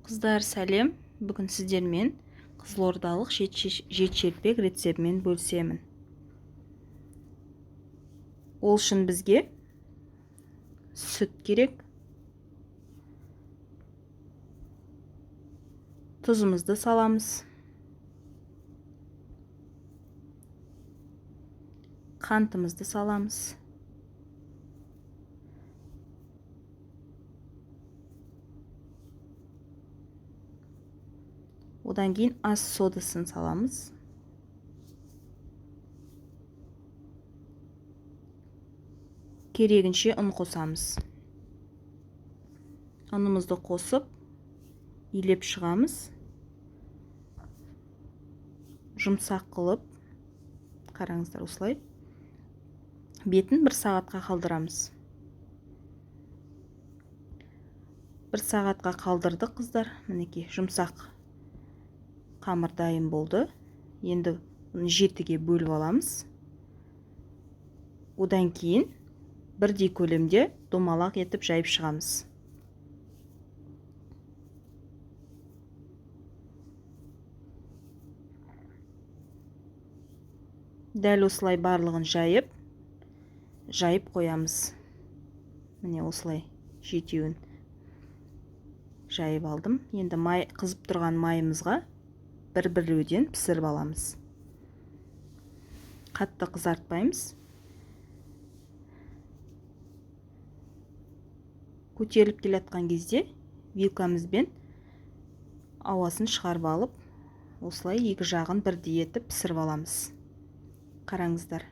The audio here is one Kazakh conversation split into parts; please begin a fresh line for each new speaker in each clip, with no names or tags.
Қыздар, сәлем. Бүгін сіздермен қызылордалық жетшелпек рецептімен бөлісемін. Ол үшін бізге сүт керек, тұзымызды саламыз, қантымызды саламыз, одан кейін ас содасын саламыз. Керегінше ұн қосамыз. Ұнымызды қосып, илеп шығамыз. Жұмсақ қылып, қараңыздар осылай. Бетін 1 сағатқа қалдырамыз. 1 сағатқа қалдырдық, қыздар. Мінекей, жұмсақ қамыр дайын болды. Енді оны 7-ге бөліп аламыз. Одан кейін бірдей көлемде домалақ етіп жайып шығамыз. Дәл осылай барлығын жайып қоямыз. Міне осылай 7-еуін жайып алдым. Енді қызып тұрған майымызға бір-бірлеуден пісіріп аламыз. Қатты қызартпаймыз. Көтеріліп келатқан кезде вилкамызбен ауасын шығарып алып, осылай екі жағын бірдей етіп пісіріп аламыз. Қараңыздар,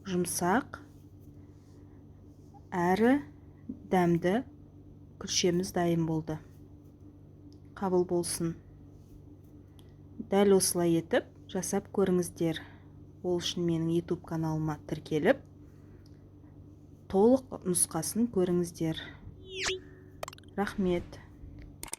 жұмсақ әрі дәмді күлшеміз дайын болды. Қабыл болсын. Дәл осылай етіп жасап көріңіздер. Ол үшін менің YouTube каналыма тіркеліп, толық нұсқасын көріңіздер. Рахмет.